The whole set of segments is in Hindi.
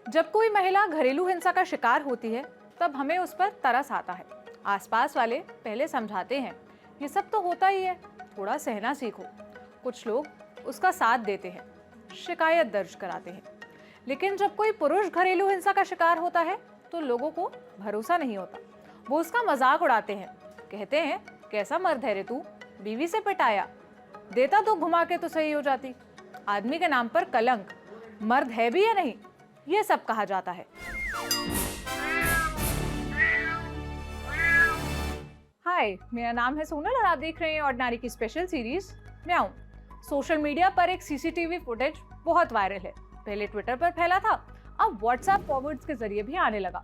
जब कोई महिला घरेलू हिंसा का शिकार होती है तब हमें उस पर तरस आता है। आसपास वाले पहले समझाते हैं, ये सब तो होता ही है, थोड़ा सहना सीखो। कुछ लोग उसका साथ देते हैं, शिकायत दर्ज कराते हैं। लेकिन जब कोई पुरुष घरेलू हिंसा का शिकार होता है तो लोगों को भरोसा नहीं होता। वो उसका मजाक उड़ाते हैं, कहते हैं कैसा मर्द है रे तू, बीवी से पिटाया, देता तो घुमा के तो सही हो जाती। आदमी के नाम पर कलंक, मर्द है भी या नहीं, ये सब कहा जाता है। हाय, मेरा नाम है सोनल और आप देख रहे हैं ऑर्डिनरी की स्पेशल सीरीज म्याऊं। सोशल मीडिया पर एक सीसीटीवी फुटेज बहुत वायरल है। पहले ट्विटर पर फैला था, अब व्हाट्सएप फॉरवर्ड्स के जरिए भी आने लगा।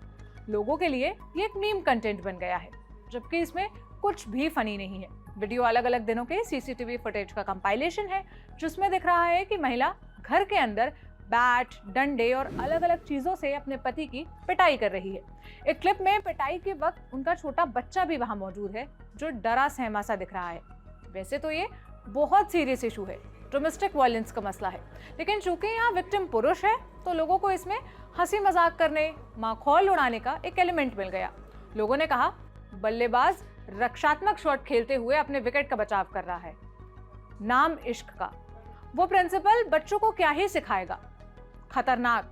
लोगों के लिए ये एक मीम कंटेंट बन गया है, जबकि इसमें कुछ भी फनी नहीं है। वीडियो अलग अलग दिनों के सीसीटीवी फुटेज का कंपाइलेशन है, जिसमें दिख रहा है कि महिला घर के अंदर बैट, डंडे और अलग अलग चीजों से अपने पति की पिटाई कर रही है। एक क्लिप में पिटाई के वक्त उनका छोटा बच्चा भी वहां मौजूद है, जो डरा सहमा सा दिख रहा है। वैसे तो ये बहुत सीरियस इशू है, डोमेस्टिक वायलेंस का मसला है, लेकिन चूंकि यहाँ विक्टिम पुरुष है तो लोगों को इसमें हंसी मजाक करने, माखौल उड़ाने का एक एलिमेंट मिल गया। लोगों ने कहा, बल्लेबाज रक्षात्मक शॉट खेलते हुए अपने विकेट का बचाव कर रहा है, नाम इश्क का। वो प्रिंसिपल बच्चों को क्या ही सिखाएगा। खतरनाक,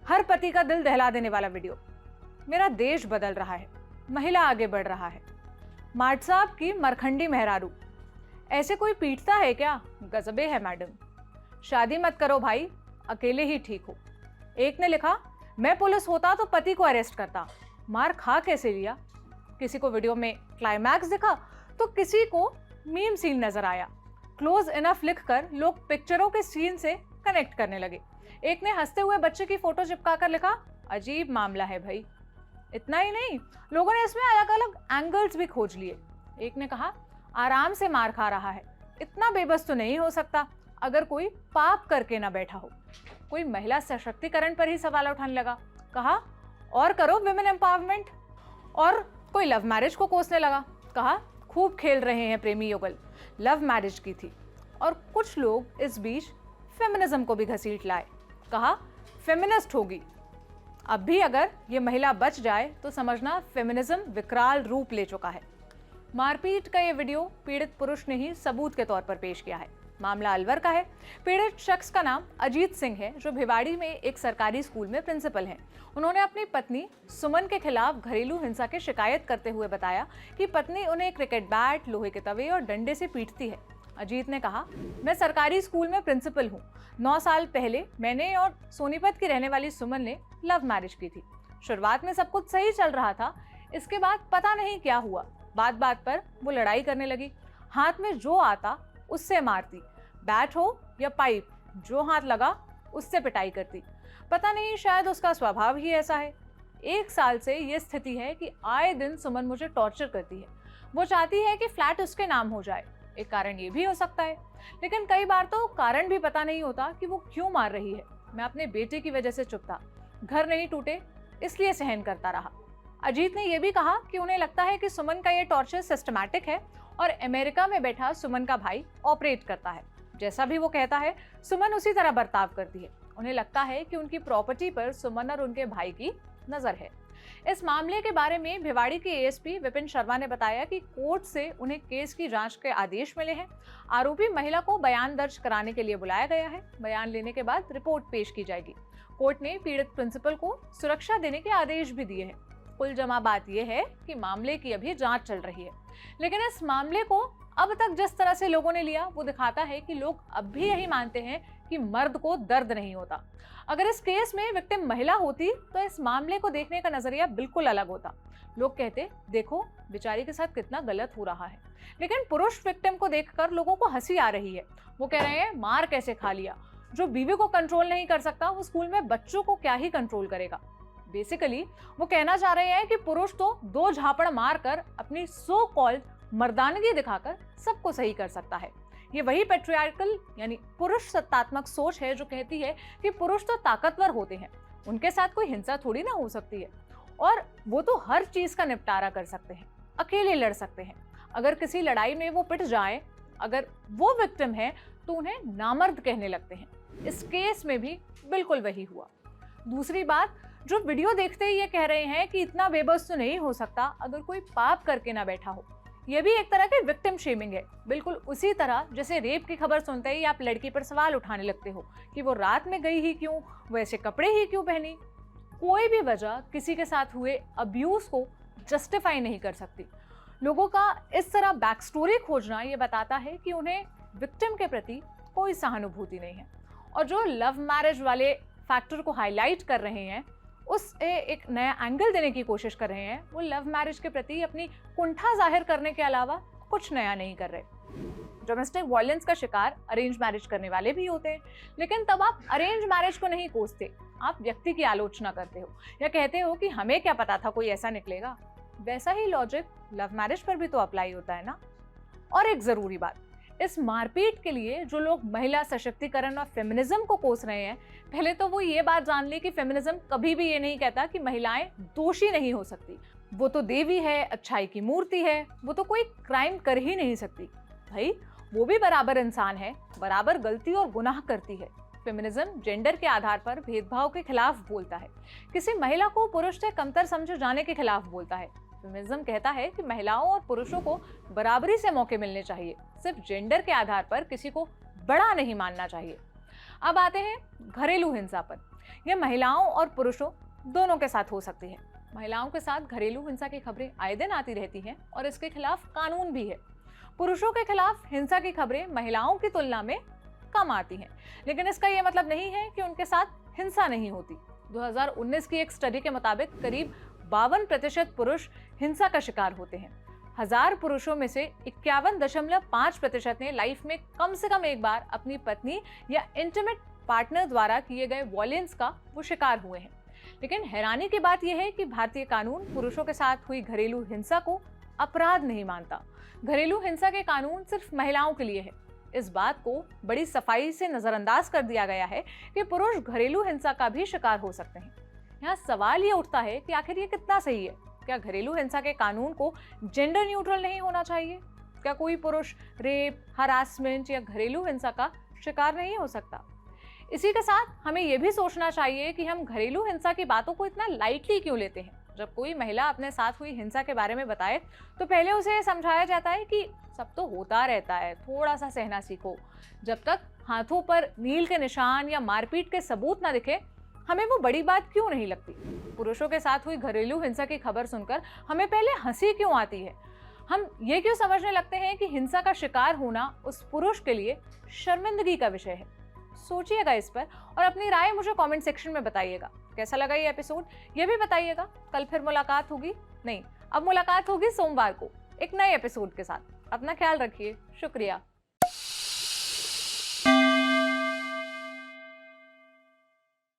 हर पति का दिल दहला देने वाला वीडियो। मेरा देश बदल रहा है, महिला आगे बढ़ रहा है। मार्ट साहब की मरखंडी मेहरारू, ऐसे कोई पीटता है क्या, गजबे है मैडम। शादी मत करो भाई, अकेले ही ठीक हो। एक ने लिखा, मैं पुलिस होता तो पति को अरेस्ट करता, मार खा कैसे लिया। किसी को वीडियो में क्लाइमैक्स दिखा तो किसी को मीम सीन नजर आया। क्लोज इनफ लिखकर लोग पिक्चरों के सीन से कनेक्ट करने लगे। एक ने हंसते हुए बच्चे की फोटो चिपकाकर लिखा, अजीब मामला है भाई। इतना ही नहीं, लोगों ने इसमें अलग अलग एंगल्स भी खोज लिए। एक ने कहा, आराम से मार खा रहा है, इतना बेबस तो नहीं हो सकता अगर कोई पाप करके ना बैठा हो। कोई महिला सशक्तिकरण पर ही सवाल उठाने लगा, कहा और करो विमेन एम्पावरमेंट। और कोई लव मैरिज को कोसने लगा, कहा खूब खेल रहे हैं प्रेमी युगल, लव मैरिज की थी। और कुछ लोग इस बीच फेमिनिज्म को भी घसीट लाए, कहा फेमिनिस्ट होगी। अब भी अगर ये महिला बच जाए तो समझना फेमिनिज्म विकराल रूप ले चुका है। मारपीट का ये वीडियो पीड़ित पुरुष ने ही सबूत के तौर पर पेश किया है। मामला अलवर का है। पीड़ित शख्स का नाम अजीत सिंह है, जो भिवाड़ी में एक सरकारी स्कूल में प्रिंसिपल हैं। उन्होंने अपनी पत्नी सुमन के खिलाफ घरेलू हिंसा की शिकायत करते हुए बताया कि पत्नी उन्हें क्रिकेट बैट, लोहे के तवे और डंडे से पीटती है। अजीत ने कहा, मैं सरकारी स्कूल में प्रिंसिपल हूँ। 9 साल पहले मैंने और सोनीपत की रहने वाली सुमन ने लव मैरिज की थी। शुरुआत में सब कुछ सही चल रहा था, इसके बाद पता नहीं क्या हुआ। बात बात पर वो लड़ाई करने लगी। हाथ में जो आता उससे मारती, बैट हो या पाइप, जो हाथ लगा उससे पिटाई करती। पता नहीं, शायद उसका स्वभाव ही ऐसा है। 1 साल से ये स्थिति है कि आए दिन सुमन मुझे टॉर्चर करती है। वो चाहती है कि फ्लैट उसके नाम हो जाए। एक कारण ये भी हो सकता है, लेकिन कई बार तो कारण भी पता नहीं होता कि वो क्यों मार रही है। मैं अपने बेटे की वजह से चुप था, घर नहीं टूटे इसलिए सहन करता रहा। अजीत ने यह भी कहा कि उन्हें लगता है कि सुमन का ये टॉर्चर सिस्टमैटिक है और अमेरिका में बैठा सुमन का भाई ऑपरेट करता है। जैसा भी वो कहता है, सुमन उसी तरह बर्ताव करती है। उन्हें लगता है कि उनकी प्रॉपर्टी पर सुमन और उनके भाई की नजर है। इस मामले के बारे में भिवाड़ी के एएसपी विपिन शर्मा ने बताया कि कोर्ट से उन्हें केस की जांच के आदेश मिले हैं। आरोपी महिला को बयान दर्ज कराने के लिए बुलाया गया है। बयान लेने के बाद रिपोर्ट पेश की जाएगी। कोर्ट ने पीड़ित प्रिंसिपल को सुरक्षा देने के आदेश भी दिए हैं। कुल जमा बात यह है कि मामले की अभी जांच चल रही है, लेकिन इस मामले को अब तक जिस तरह से लोगों ने लिया वो दिखाता है कि लोग अब भी यही मानते हैं कि मर्द को दर्द नहीं होता। अगर इस केस में विक्टिम महिला होती तो इस मामले को देखने का नजरिया बिल्कुल अलग होता। लोग कहते, देखो बेचारी के साथ कितना गलत हो रहा है। लेकिन पुरुष विक्टिम को देखकर लोगों को हंसी आ रही है। वो कह रहे हैं, मार कैसे खा लिया, जो बीवी को कंट्रोल नहीं कर सकता वो स्कूल में बच्चों को क्या ही कंट्रोल करेगा। बेसिकली वो कहना चाह रहे हैं कि पुरुष तो 2 झापड़ मारकर अपनी सो कॉल्ड मर्दानगी दिखाकर सबको सही कर सकता है। ये वही पेट्रियार्कल यानी पुरुष सत्तात्मक सोच है जो कहती है कि पुरुष तो ताकतवर होते हैं, उनके साथ कोई हिंसा थोड़ी ना हो सकती है, और वो तो हर चीज का निपटारा कर सकते हैं, अकेले लड़ सकते हैं। अगर किसी लड़ाई में वो पिट जाए, अगर वो विक्टिम है तो उन्हें नामर्द कहने लगते हैं। इस केस में भी बिल्कुल वही हुआ। दूसरी बात, जो वीडियो देखते ही ये कह रहे हैं कि इतना बेबस तो नहीं हो सकता अगर कोई पाप करके ना बैठा हो, ये भी एक तरह की विक्टिम शेमिंग है। बिल्कुल उसी तरह जैसे रेप की खबर सुनते ही आप लड़की पर सवाल उठाने लगते हो कि वो रात में गई ही क्यों, वैसे कपड़े ही क्यों पहनी। कोई भी वजह किसी के साथ हुए अब्यूज को जस्टिफाई नहीं कर सकती। लोगों का इस तरह बैक स्टोरी खोजना ये बताता है कि उन्हें विक्टिम के प्रति कोई सहानुभूति नहीं है। और जो लव मैरिज वाले फैक्टर को हाईलाइट कर रहे हैं, उसे एक नया एंगल देने की कोशिश कर रहे हैं। वो लव मैरिज के प्रति अपनी कुंठा जाहिर करने के अलावा कुछ नया नहीं कर रहे। डोमेस्टिक वायलेंस का शिकार अरेंज मैरिज करने वाले भी होते हैं, लेकिन तब आप अरेंज मैरिज को नहीं कोसते, आप व्यक्ति की आलोचना करते हो या कहते हो कि हमें क्या पता था कोई ऐसा निकलेगा। वैसा ही लॉजिक लव मैरिज पर भी तो अप्लाई होता है ना। और एक जरूरी बात, इस मारपीट के लिए जो लोग महिला सशक्तिकरण और फेमिनिज्म को कोस रहे हैं, पहले तो वो ये बात जान ले कि फेमिनिज्म कभी भी ये नहीं कहता कि महिलाएं दोषी नहीं हो सकती। वो तो देवी है, अच्छाई की मूर्ति है, वो तो कोई क्राइम कर ही नहीं सकती। भाई वो भी बराबर इंसान है, बराबर गलती और गुनाह करती है। फेमिनिज्म जेंडर के आधार पर भेदभाव के खिलाफ बोलता है, किसी महिला को पुरुष से कमतर समझे जाने के खिलाफ बोलता है। फेमिनिज्म कहता है कि महिलाओं और पुरुषों को बराबरी से मौके मिलने चाहिए, सिर्फ जेंडर के आधार पर किसी को बड़ा नहीं मानना चाहिए। अब आते हैं घरेलू हिंसा पर। यह महिलाओं और पुरुषों दोनों के साथ हो सकती है। महिलाओं के साथ घरेलू हिंसा की खबरें आए दिन आती रहती हैं और इसके खिलाफ कानून भी है। पुरुषों के खिलाफ हिंसा की खबरें महिलाओं की तुलना में कम आती हैं, लेकिन इसका यह मतलब नहीं है कि उनके साथ हिंसा नहीं होती। 2019 की एक स्टडी के मुताबिक करीब 52% पुरुष हिंसा का शिकार होते हैं। 1000 पुरुषों में से 51.5% ने लाइफ में कम से कम एक बार अपनी पत्नी या इंटीमेट पार्टनर द्वारा किए गए वॉयलेंस का वो शिकार हुए हैं। लेकिन हैरानी की बात यह है कि भारतीय कानून पुरुषों के साथ हुई घरेलू हिंसा को अपराध नहीं मानता। घरेलू हिंसा के कानून सिर्फ महिलाओं के लिए है। इस बात को बड़ी सफाई से नजरअंदाज कर दिया गया है कि पुरुष घरेलू हिंसा का भी शिकार हो सकते हैं। यहाँ सवाल ये उठता है कि आखिर ये कितना सही है। क्या घरेलू हिंसा के कानून को जेंडर न्यूट्रल नहीं होना चाहिए? क्या कोई पुरुष रेप, हरासमेंट या घरेलू हिंसा का शिकार नहीं हो सकता? इसी के साथ हमें यह भी सोचना चाहिए कि हम घरेलू हिंसा की बातों को इतना लाइटली क्यों लेते हैं। जब कोई महिला अपने साथ हुई हिंसा के बारे में बताए तो पहले उसे समझाया जाता है कि सब तो होता रहता है, थोड़ा सा सहना सीखो। जब तक हाथों पर नील के निशान या मारपीट के सबूत ना दिखे, हमें वो बड़ी बात क्यों नहीं लगती? पुरुषों के साथ हुई घरेलू हिंसा की खबर सुनकर हमें पहले हंसी क्यों आती है? हम ये क्यों समझने लगते हैं कि हिंसा का शिकार होना उस पुरुष के लिए शर्मिंदगी का विषय है? सोचिएगा इस पर और अपनी राय मुझे कमेंट सेक्शन में बताइएगा। कैसा लगा ये एपिसोड ये भी बताइएगा। कल फिर मुलाकात होगी, नहीं अब मुलाकात होगी सोमवार को एक नए एपिसोड के साथ। अपना ख्याल रखिए। शुक्रिया।